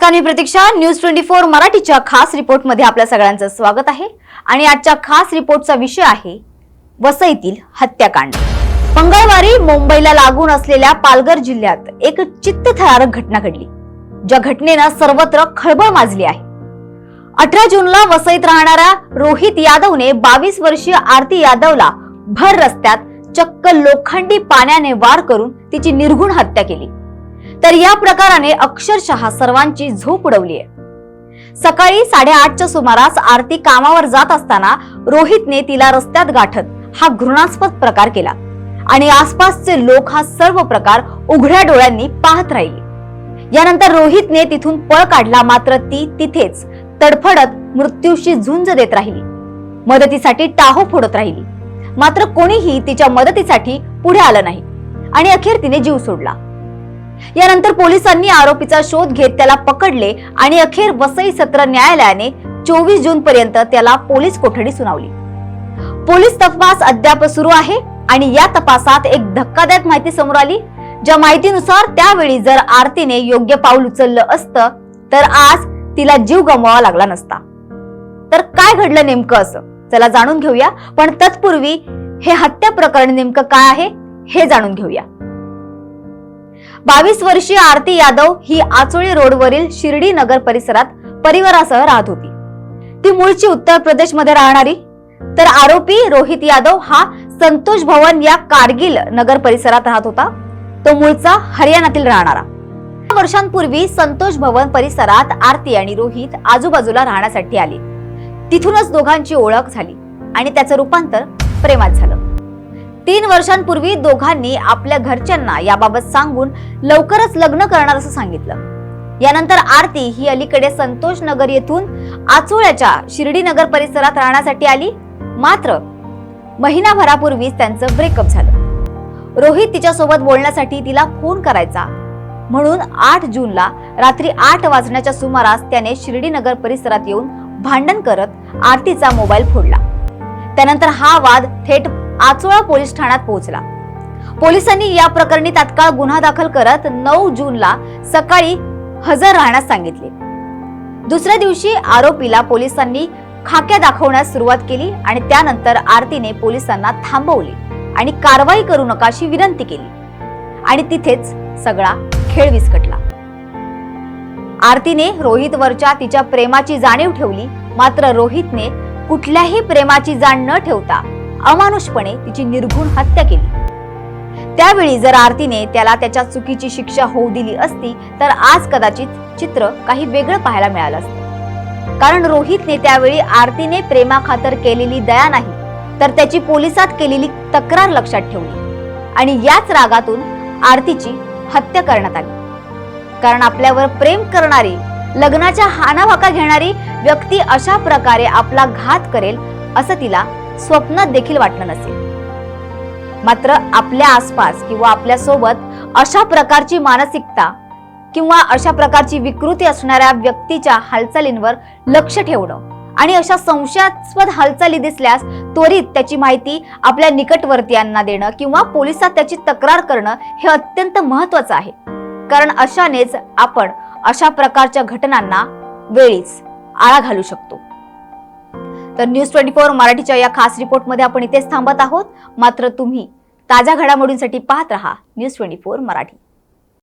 नमस्कार, मी प्रतीक्षा. न्यूज 24 मराठीच्या खास रिपोर्टमध्ये आपल्या सगळ्यांचं स्वागत आहे. आणि आजच्या खास रिपोर्टचा विषय आहे वसईतील हत्याकांड. मंगळवारी मुंबईला लागून असलेल्या पालघर जिल्ह्यात एक चित्तथरारक घटना घडली, ज्या घटनेनं सर्वत्र खळबळ माजली आहे. 18 जूनला वसईत राहणाऱ्या रोहित यादवने 22 वर्षीय आरती यादवला भर रस्त्यात चक्क लोखंडी पाण्याने वार करून तिची निर्घृण हत्या केली. तर या प्रकाराने अक्षरशः सर्वांची झोप उडवली आहे. सकाळी 8:30च्या सुमारास आरती कामावर जात असताना रोहितने तिला रस्त्यात गाठत हा घृणास्पद प्रकार केला आणि आसपासचे लोक हा सर्व प्रकार उघड्या डोळ्यांनी पाहत राहिले. यानंतर रोहितने तिथून पळ काढला, मात्र ती तिथेच तडफडत मृत्यूशी झुंज देत राहिली. मदतीसाठी टाहो फोडत राहिली, मात्र कोणीही तिच्या मदतीसाठी पुढे आलं नाही आणि अखेर तिने जीव सोडला. यानंतर पोलिसांनी आरोपीचा शोध घेत त्याला पकडले आणि अखेर वसई सत्र न्यायालयाने 24 जून पर्यंत त्याला पोलीस कोठडी सुनावली. पोलीस तपास अद्याप सुरू आहे आणि या तपासात एक धक्कादायक माहिती समोर आली, ज्या माहितीनुसार त्यावेळी जर आरतीने योग्य पाऊल उचललं असतं तर आज तिला जीव गमवावा लागला नसता. तर काय घडलं नेमकं असं, चला जाणून घेऊया. पण तत्पूर्वी हे हत्या प्रकरण नेमकं काय आहे हे जाणून घेऊया. 22 वर्षीय आरती यादव ही आचोळी रोडवरील शिर्डी नगर परिसरात परिवारासह राहत होती. ती मूळची उत्तर प्रदेश मध्ये राहणारी. तर आरोपी रोहित यादव हा संतोष भवन या कारगिल नगर परिसरात राहत होता. तो मूळचा हरियाणातील राहणारा. वर्षांपूर्वी संतोष भवन परिसरात आरती आणि रोहित आजूबाजूला राहण्यासाठी आले. तिथूनच दोघांची ओळख झाली आणि त्याचं रूपांतर प्रेमात झालं. 3 वर्षांपूर्वी दोघांनी आपल्या घरच्यांना याबाबत सांगून लवकरच लग्न करणार असं सांगितलं. यानंतर आरती ही अलीकडे संतोष नगर येथून आचोळ्याच्या शिर्डी नगर परिसरात राहण्यासाठी आली. मात्र महिनाभरापूर्वीच त्यांचं ब्रेकअप झालं. रोहित तिच्यासोबत बोलण्यासाठी तिला फोन करायचा म्हणून 8 जूनला रात्री 8 वाजण्याच्या सुमारास त्याने शिर्डी नगर परिसरात येऊन भांडण करत आरतीचा मोबाईल फोडला. त्यानंतर हा वाद थेट आचोळा पोलीस ठाण्यात पोहोचला. पोलिसांनी या प्रकरणी तात्काळ गुन्हा दाखल करत 9 जूनला सकाळी हजर राहण्यास सांगितले. दुसऱ्या दिवशी आरोपीला पोलिसांनी खाक्या दाखवण्यास सुरुवात केली आणि त्यानंतर आरतीने पोलिसांना थांबवले आणि कारवाई करू नका अशी विनंती केली आणि तिथेच सगळा खेळ विस्कटला. आरतीने रोहितवरच्या तिच्या प्रेमाची जाणीव ठेवली, मात्र रोहितने कुठल्याही प्रेमाची जाण न ठेवता अमानुषपणे तिची निर्घृण हत्या केली. त्यावेळी जर आरतीने त्याला त्याच्या चुकीची शिक्षा होऊ दिली असती तर आज कदाचित चित्र काही वेगळं पाहायला मिळालं असतं. कारण रोहितने त्यावेळी आरतीने प्रेमाखातर केलेली दया नाही तर त्याची पोलिसात केलेली तक्रार लक्षात ठेवली आणि याच रागातून आरतीची हत्या करण्यात आली. कारण आपल्यावर प्रेम करणारी, लग्नाच्या हाणाभाका घेणारी व्यक्ती अशा प्रकारे आपला घात करेल असं तिला स्वप्नात देखील वाटलं नसेल. मात्र आपल्या आसपास किंवा आपल्या सोबत अशा प्रकारची मानसिकता किंवा अशा प्रकारची विकृती असणाऱ्या व्यक्तीच्या हालचालींवर लक्ष ठेवणं आणि अशा संशयास्पद हालचाली दिसल्यास त्वरित त्याची माहिती आपल्या निकटवर्तीयांना देणं किंवा पोलिसात त्याची तक्रार करणं हे अत्यंत महत्त्वाचं आहे. कारण अशानेच आपण अशा प्रकारच्या घटनांना वेळीच आळा घालू शकतो. तर न्यूज 24 मराठीच्या या खास रिपोर्टमध्ये आपण इथेच थांबत आहोत. मात्र तुम्ही ताज्या घडामोडींसाठी पाहत रहा न्यूज 24 मराठी.